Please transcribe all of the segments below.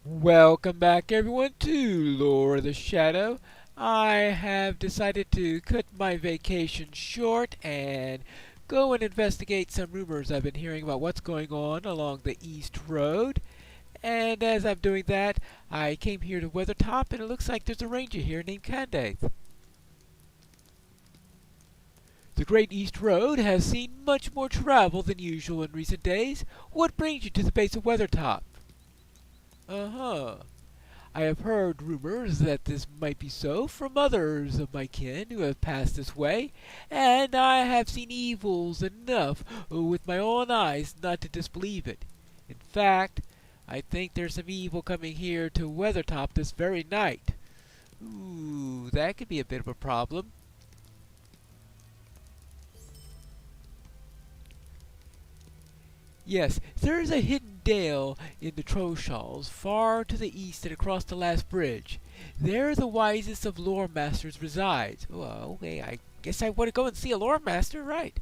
Welcome back everyone to Lore of the Shadow. I have decided to cut my vacation short and go and investigate some rumors I've been hearing about what's going on along the East Road. And as I'm doing that, I came here to Weathertop and it looks like there's a ranger here named Candace. The Great East Road has seen much more travel than usual in recent days. What brings you to the base of Weathertop? Uh-huh. I have heard rumors that this might be so from others of my kin who have passed this way, and I have seen evils enough with my own eyes not to disbelieve it. In fact, I think there's some evil coming here to Weathertop this very night. Ooh, that could be a bit of a problem. Yes, there is a hidden dale in the Trochals, far to the east and across the last bridge. There the wisest of lore masters resides. Well, okay, I guess I want to go and see a lore master, right?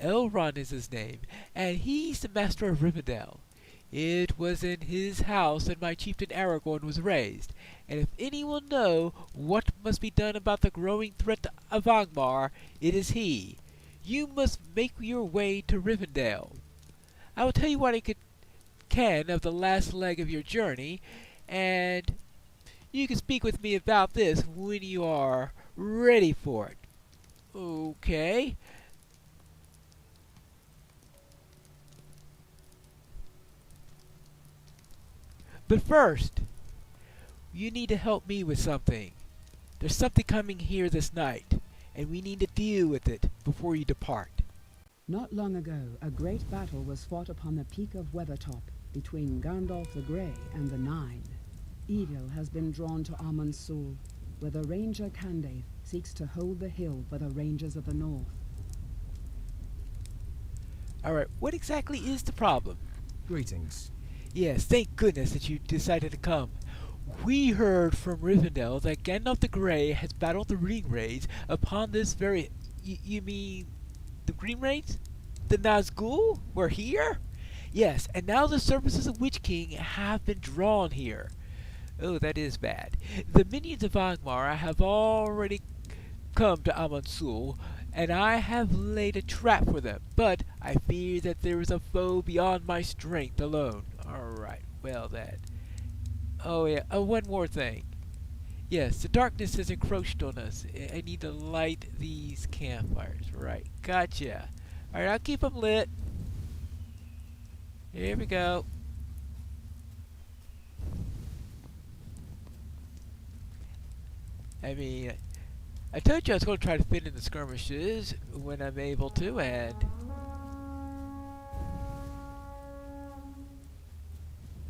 Elrond is his name, and he's the master of Rivendell. It was in his house that my chieftain Aragorn was raised, and if any will know what must be done about the growing threat of Angmar, it is he. You must make your way to Rivendell. I will tell you what can of the last leg of your journey, and you can speak with me about this when you are ready for it. Okay. But first, you need to help me with something. There's something coming here this night, and we need to deal with it before you depart. Not long ago, a great battle was fought upon the peak of Weathertop between Gandalf the Grey and the Nine. Evil has been drawn to Amon Sul, where the ranger Candace seeks to hold the hill for the rangers of the north. Alright, what exactly is the problem? Greetings. Yes, thank goodness that you decided to come. We heard from Rivendell that Gandalf the Grey has battled the Ringwraiths upon this very... you mean... the Greenwraiths? The Nazgul were here? Yes, and now the services of Witch King have been drawn here. Oh, that is bad. The minions of Angmar have already come to Amon Sul, and I have laid a trap for them, but I fear that there is a foe beyond my strength alone. Alright, well then. Oh yeah, one more thing. Yes, the darkness has encroached on us. I need to light these campfires. Right, gotcha. Alright, I'll keep them lit. Here we go. I mean, I told you I was going to try to fit in the skirmishes when I'm able to, and...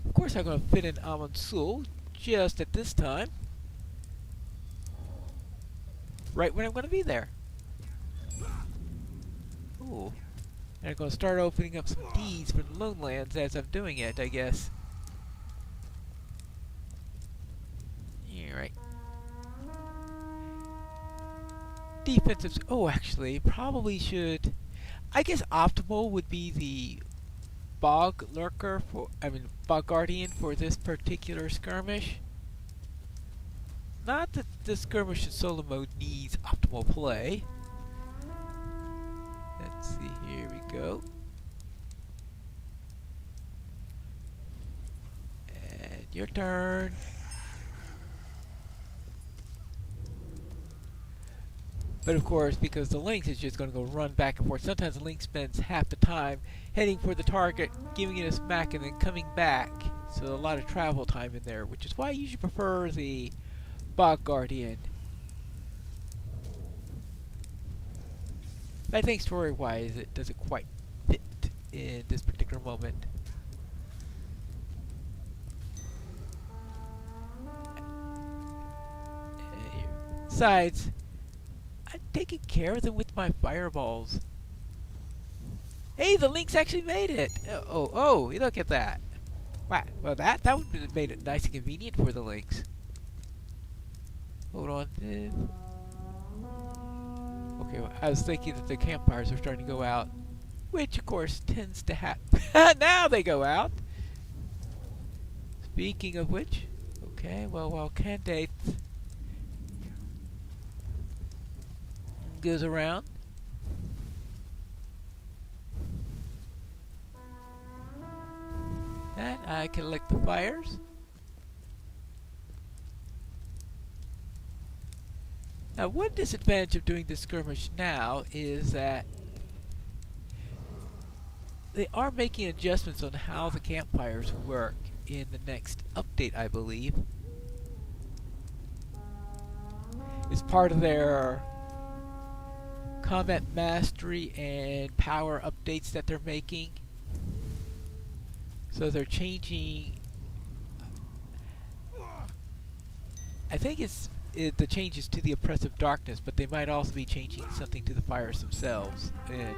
of course I'm going to fit in Amon Sul just at this time. Right when I'm going to be there. Ooh. And I'm going to start opening up some deeds for the Lone Lands as I'm doing it, I guess. Yeah, right. Defensive... oh, actually, probably should... I guess optimal would be the Bog Lurker for... Bog Guardian for this particular skirmish. Not that the skirmish in solo mode needs optimal play. Let's see, here we go. And your turn. But of course, because the Lynx is just going to go run back and forth, sometimes the Lynx spends half the time heading for the target, giving it a smack, and then coming back. So a lot of travel time in there, which is why I usually prefer the Bog Guardian. But I think story-wise, it doesn't quite fit in this particular moment. Besides, I'm taking care of them with my fireballs. Hey, the Lynx actually made it! Oh, look at that. Wow, well that would have made it nice and convenient for the Lynx. Hold on. Okay, well, I was thinking that the campfires are starting to go out. Which, of course, tends to happen. Now they go out! Speaking of which, okay, well, while Candate goes around, and I can lick the fires. Now, one disadvantage of doing this skirmish now is that they are making adjustments on how the campfires work in the next update, I believe. It's part of their combat mastery and power updates that they're making. So they're changing. I think the changes to the oppressive darkness, but they might also be changing something to the fires themselves and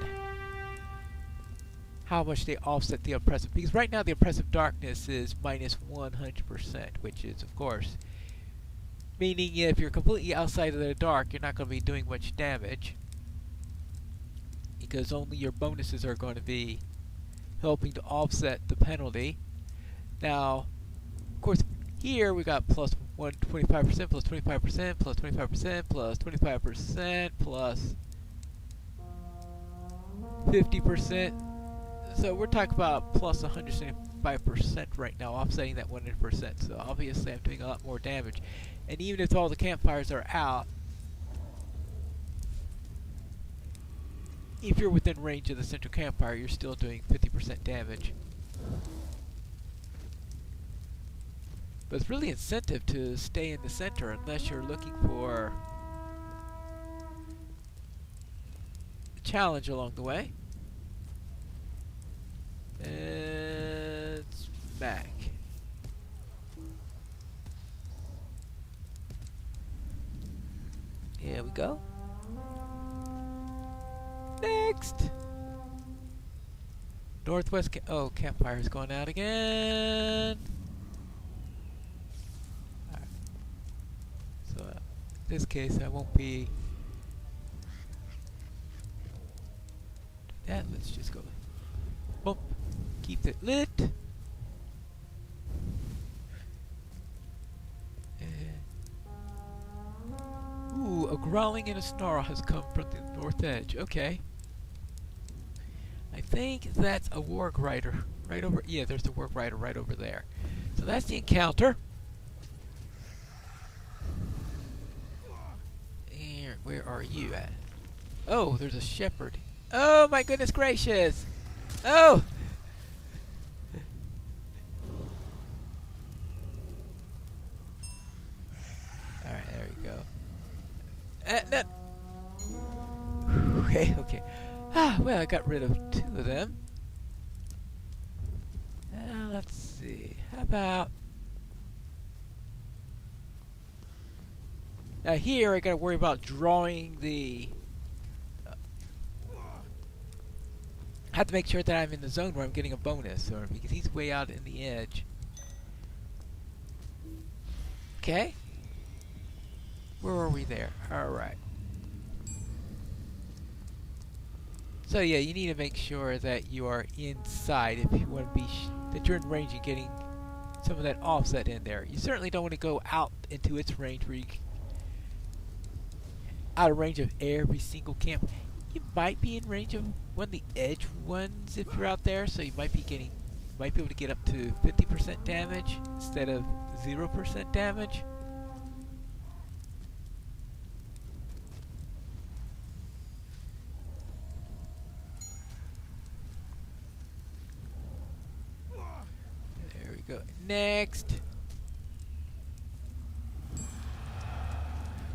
how much they offset the oppressive. Because right now the oppressive darkness is minus 100%, which is, of course, meaning if you're completely outside of the dark, you're not going to be doing much damage, because only your bonuses are going to be helping to offset the penalty. Now, of course, here we got plus 25%, plus 25%, plus 25%, plus 25%, plus 50%. So we're talking about plus 175% right now, offsetting that 100%. So obviously I'm doing a lot more damage. And even if all the campfires are out, if you're within range of the central campfire, you're still doing 50% damage. But it's really incentive to stay in the center unless you're looking for a challenge along the way. And smack. Here we go. Next! Northwest oh, campfire's going out again! Alright. So, in this case, I won't be... Yeah, let's just go. Bump. Keep it lit. Ooh, a growling and a snarl has come from the north edge. Okay. I think that's a warg rider right over. Yeah, there's the warg rider right over there. So that's the encounter. And where are you at? Oh, there's a shepherd. Oh my goodness gracious! Oh! Alright, there we go. No. Okay, okay. Ah, well, I got rid of 2 of them. Now, let's see. How about... Now here, I gotta worry about drawing the... I have to make sure that I'm in the zone where I'm getting a bonus, or because he's way out in the edge. Okay. Where are we there? Alright. So yeah, you need to make sure that you are inside if you want to be that you're in range of getting some of that offset in there. You certainly don't want to go out into its range where you out of range of every single camp. You might be in range of one of the edge ones if you're out there, so you might be able to get up to 50% damage instead of 0% damage. There we go. Next.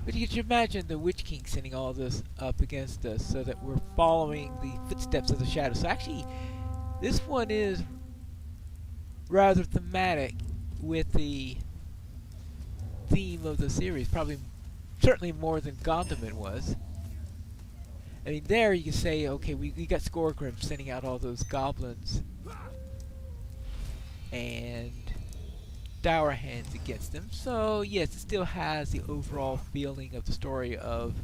But you can imagine the Witch King sending all this up against us so that we're following the footsteps of the shadow. So actually, this one is rather thematic with the theme of the series. Certainly more than Gondaman was. I mean, there you can say, okay, we got Skorgrim sending out all those goblins and Dour Hands against them. So yes, it still has the overall feeling of the story of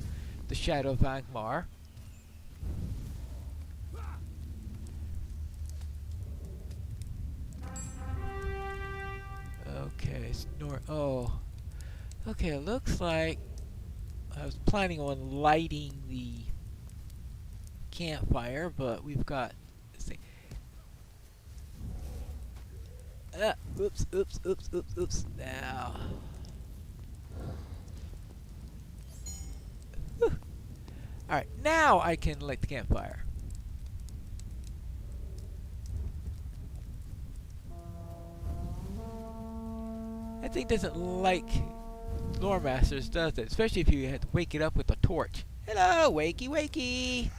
the Shadow of Angmar. Nor oh. Okay, it looks like I was planning on lighting the campfire, but we've got, let's see. Oops, oops, oops, oops, oops. Now. Alright, now I can light the campfire. That thing doesn't like Lore Masters, does it? Especially if you had to wake it up with a torch. Hello, wakey, wakey!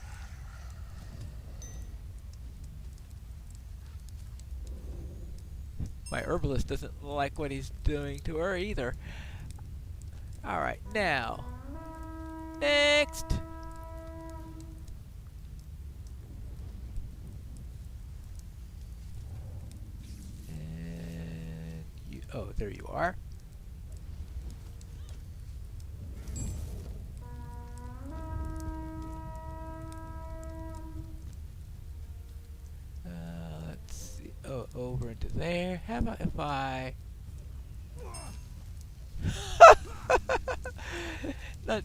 My herbalist doesn't like what he's doing to her either. Alright, now. Next! And you, oh, there you are. Let's see. Oh, over into there. How about if I... Not,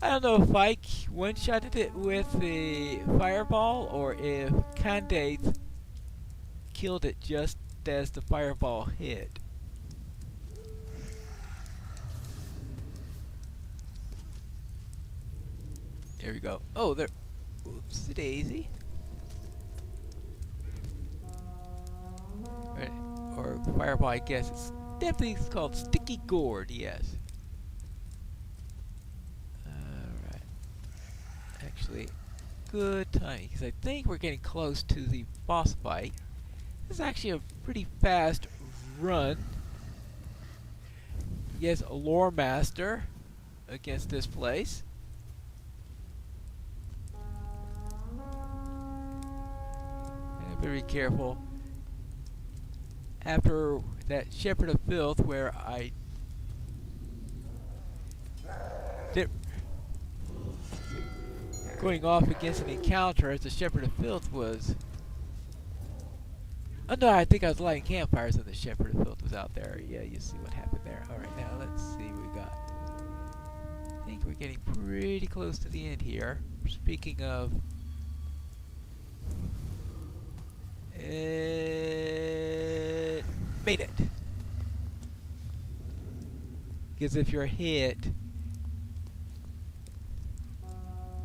I don't know if I one-shotted it with the fireball or if Candace killed it just as the fireball hit. There we go. Oh, there. Oopsie daisy. Right. Or fireball, I guess. It's definitely called sticky gourd, yes. Alright. Actually, good timing, because I think we're getting close to the boss fight. This is actually a pretty fast run. Yes, a lore master against this place. And very careful. After that Shepherd of Filth, where I did going off against an encounter as the Shepherd of Filth was. Oh no, I think I was lighting campfires and the Shepherd of Filth was out there. Yeah, you see what happened there. Alright, now let's see what we got. I think we're getting pretty close to the end here. Speaking of... made it! Because if you're hit,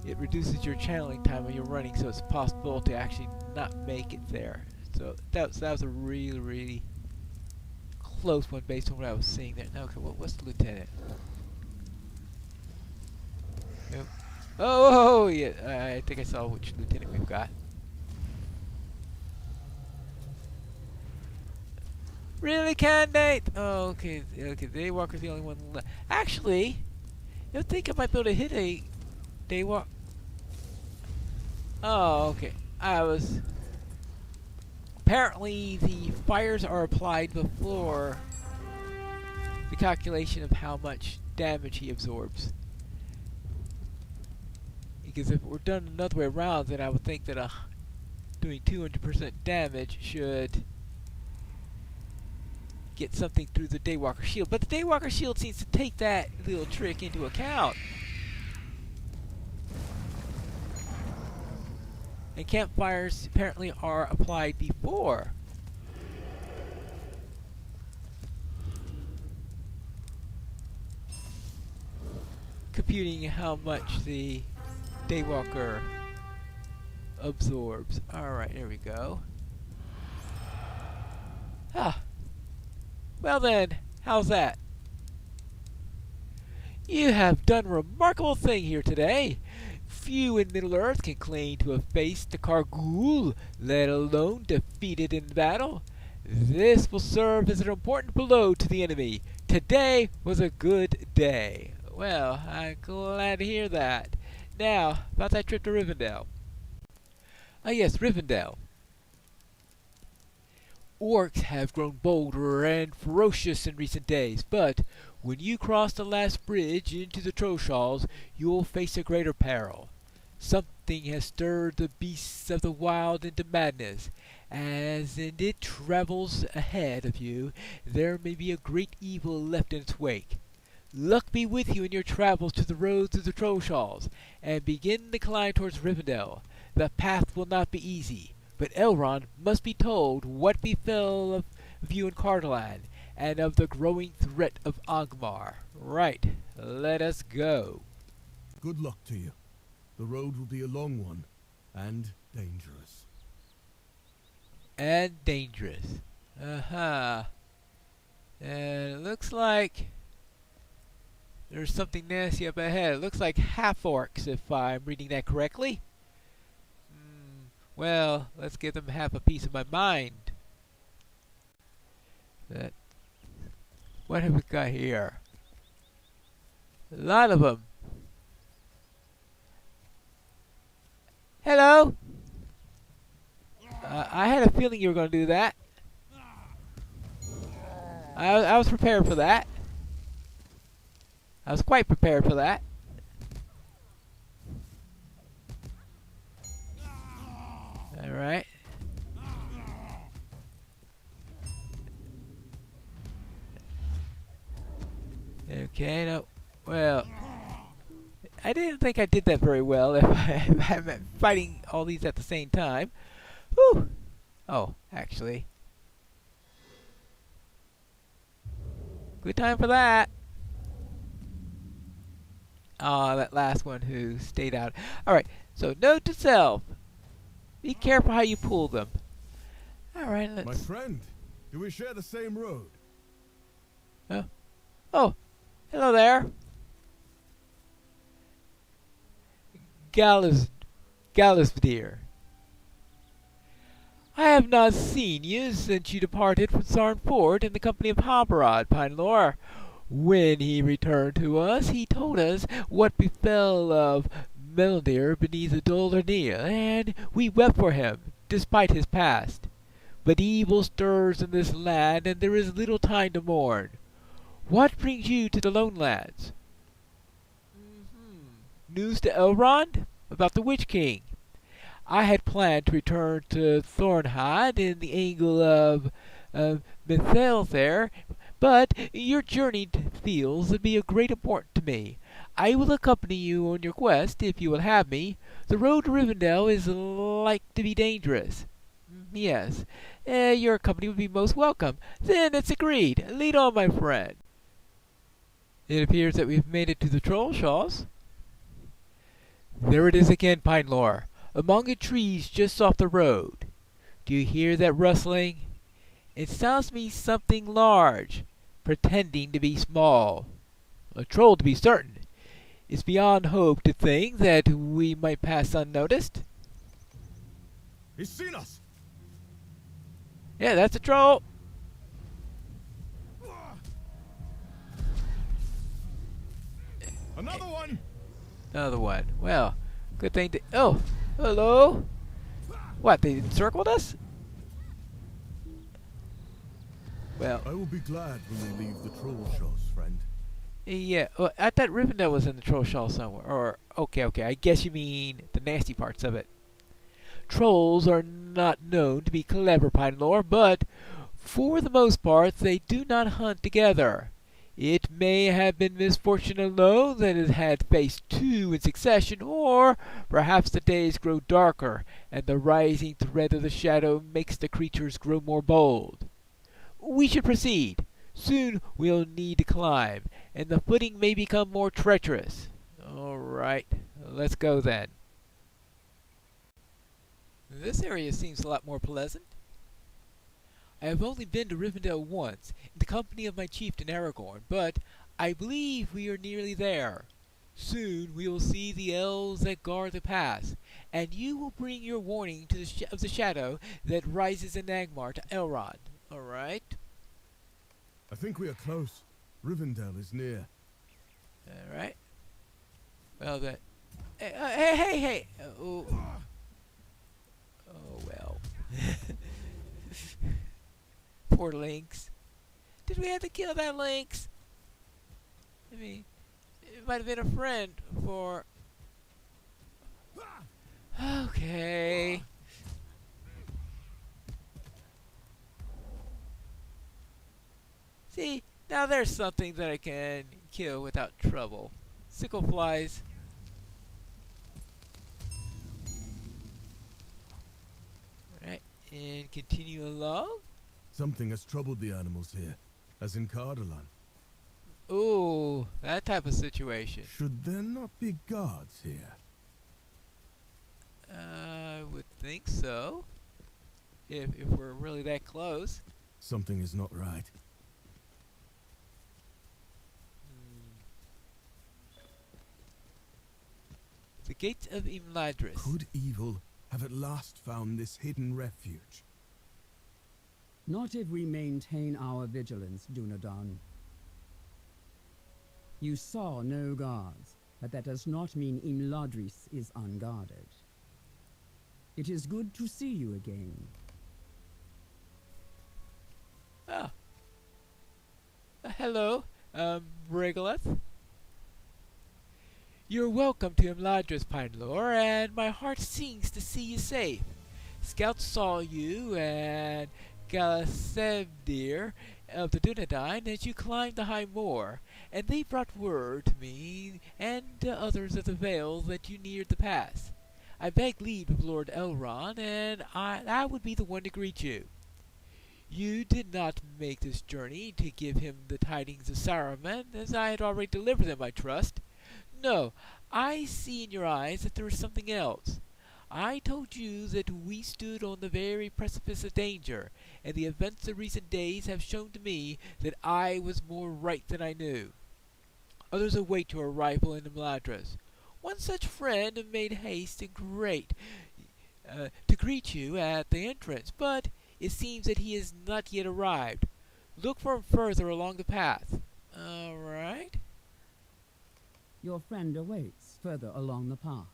it reduces your channeling time when you're running, so it's possible to actually not make it there. So that was a really, really close one based on what I was seeing there. Now, okay, what's the lieutenant? Yep. Oh, yeah, I think I saw which lieutenant we've got. Really, candidate? Oh, okay, okay. The Daywalker's the only one left. Actually, I think I might be able to hit a Daywalker. Oh, okay. I was. Apparently, the fires are applied before the calculation of how much damage he absorbs. Because if it were done another way around, then I would think that doing 200% damage should get something through the Daywalker shield. But the Daywalker shield seems to take that little trick into account. And campfires apparently are applied before. Computing how much the Daywalker absorbs. Alright, there we go. Ah. Well then, how's that? You have done a remarkable thing here today. Few in Middle-earth can claim to have faced the Kargul, let alone defeated in battle. This will serve as an important blow to the enemy. Today was a good day. Well, I'm glad to hear that. Now, about that trip to Rivendell. Ah yes, Rivendell. Orcs have grown bolder and ferocious in recent days, but when you cross the last bridge into the Trollshalls, you will face a greater peril. Something has stirred the beasts of the wild into madness. As it travels ahead of you, there may be a great evil left in its wake. Luck be with you in your travels to the road through the Trollshalls, and begin the climb towards Rivendell. The path will not be easy, but Elrond must be told what befell of you in Cardolan, and of the growing threat of Angmar. Right, let us go. Good luck to you. The road will be a long one, and dangerous. And dangerous. Uh-huh. And it looks like there's something nasty up ahead. It looks like half-orcs, if I'm reading that correctly. Well, let's give them half a piece of my mind. What have we got here? A lot of them. Hello? I had a feeling you were going to do that. I was prepared for that. I was quite prepared for that. Alright. Okay, no. Well, I didn't think I did that very well if I'm fighting all these at the same time. Whew. Oh, actually. Good time for that. Ah, that last one who stayed out. Alright, so note to self. Be careful how you pull them. Alright, let's... My friend, do we share the same road? Oh, hello there. Gallisvdir. I have not seen you since you departed from Sarn Ford in the company of Halbarad, Pinelor. When he returned to us, he told us what befell of Melnir beneath the Dolornia, and we wept for him, despite his past. But evil stirs in this land, and there is little time to mourn. What brings you to the Lone Lands? News to Elrond? About the Witch King. I had planned to return to Thornhide in the angle of Mithel there, but your journeyed fields would be of great importance to me. I will accompany you on your quest, if you will have me. The road to Rivendell is like to be dangerous. Yes, your company would be most welcome. Then it's agreed. Lead on, my friend. It appears that we've made it to the Trollshalls. There it is again, Pinelor, among the trees just off the road. Do you hear that rustling? It sounds to me something large, pretending to be small. A troll, to be certain. It's beyond hope to think that we might pass unnoticed. He's seen us! Yeah, that's a troll. Another one! Another one. Well, good thing to... Oh, hello? What, they encircled us? Well... I will be glad when they leave the Trollshalls, friend. Yeah, well, I thought Rivendell was in the Trollshall somewhere. Or, okay, I guess you mean the nasty parts of it. Trolls are not known to be clever, Pinelor, but for the most part they do not hunt together. It may have been misfortune alone that it had faced two in succession, or perhaps the days grow darker, and the rising thread of the shadow makes the creatures grow more bold. We should proceed. Soon we'll need to climb, and the footing may become more treacherous. All right, let's go then. This area seems a lot more pleasant. I have only been to Rivendell once, in the company of my chieftain Aragorn, but I believe we are nearly there. Soon we will see the elves that guard the pass, and you will bring your warning to of the shadow that rises in Angmar to Elrond. All right? I think we are close. Rivendell is near. All right. Well then. Hey! Oh well. Poor Lynx. Did we have to kill that Lynx? I mean, it might have been a friend for... Now there's something that I can kill without trouble. Sickle flies. Alright, and continue along. Something has troubled the animals here, as in Cardolan. Ooh, that type of situation. Should there not be guards here? I would think so. If we're really that close. Something is not right. The gates of Imladris. Could evil have at last found this hidden refuge? Not if we maintain our vigilance, Dunedain. You saw no guards, but that does not mean Imladris is unguarded. It is good to see you again. Ah. Hello, Regolith. You're welcome to Imladris, Pinelore, and my heart sings to see you safe. Scouts saw you and Galasevdir of the Dunedain as you climbed the high moor, and they brought word to me and to others of the Vale that you neared the pass. I begged leave of Lord Elrond, and I would be the one to greet you. You did not make this journey to give him the tidings of Saruman, as I had already delivered them, I trust. No, I see in your eyes that there is something else. I told you that we stood on the very precipice of danger, and the events of recent days have shown to me that I was more right than I knew. Others await your arrival in Imladris. One such friend made haste and great to greet you at the entrance, but it seems that he has not yet arrived. Look for him further along the path. All right. Your friend awaits further along the path.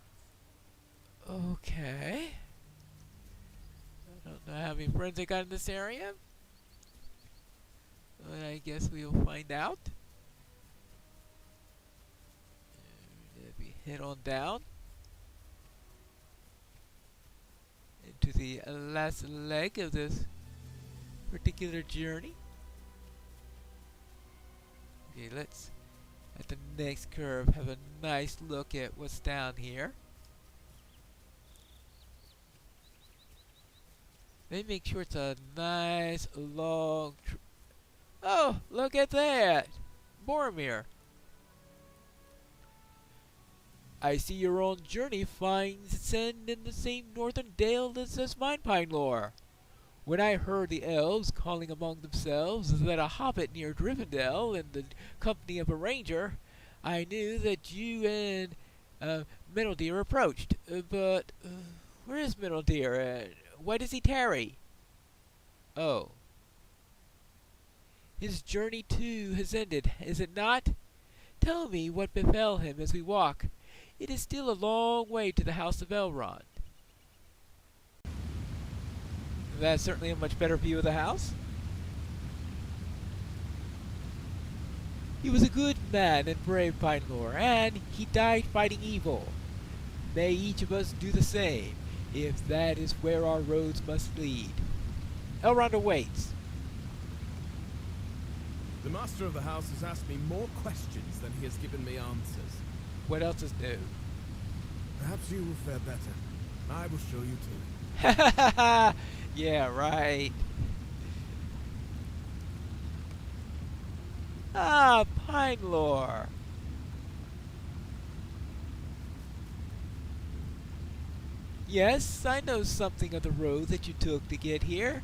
Okay. I don't know how many friends I got in this area, but I guess we'll find out. If we head on down into the last leg of this particular journey. Okay, let's at the next curve have a nice look at what's down here. Let me make sure it's a nice long oh, look at that! Boromir. I see your own journey finds its end in the same northern dale as mine, Pinelore. When I heard the elves calling among themselves that a hobbit near Rivendell in the company of a ranger, I knew that you and Middledeer approached. But where is Middledeer? Why does he tarry? Oh. His journey too has ended, is it not? Tell me what befell him as we walk. It is still a long way to the house of Elrond. That's certainly a much better view of the house. He was a good man and brave, Pinelore, and he died fighting evil. May each of us do the same, if that is where our roads must lead. Elrond awaits. The master of the house has asked me more questions than he has given me answers. What else is new? Perhaps you will fare better. I will show you to. Yeah, right. Ah, Pinelore. Yes, I know something of the road that you took to get here,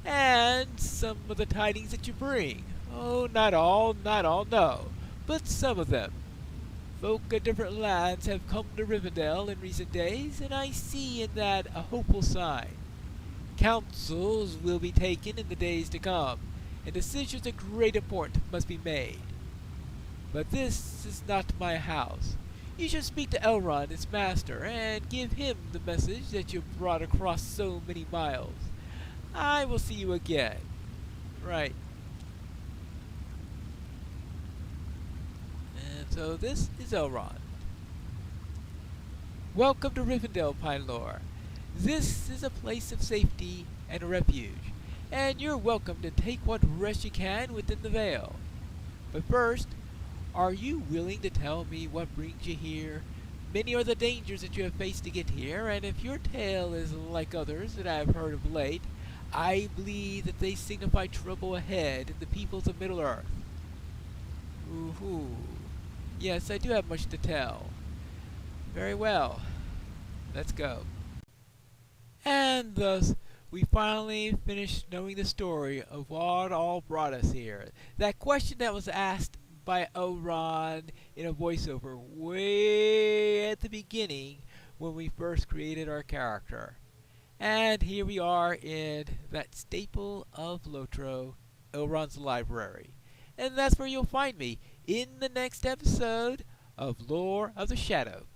and some of the tidings that you bring. Oh, not all, no, but some of them. Folk of different lands have come to Rivendell in recent days, and I see in that a hopeful sign. Councils will be taken in the days to come, and decisions of great importance must be made. But this is not my house. You should speak to Elrond, its master, and give him the message that you brought across so many miles. I will see you again. Right. And so this is Elrond. Welcome to Rivendell, Pinelore. This is a place of safety and refuge, and you're welcome to take what rest you can within the Vale. But first, are you willing to tell me what brings you here? Many are the dangers that you have faced to get here, and if your tale is like others that I have heard of late, I believe that they signify trouble ahead in the peoples of Middle-earth. Ooh-hoo. Yes, I do have much to tell. Very well. Let's go. And thus, we finally finished knowing the story of what all brought us here. That question that was asked by Oron in a voiceover way at the beginning when we first created our character. And here we are in that staple of Lotro, Elrond's library. And that's where you'll find me in the next episode of Lore of the Shadow.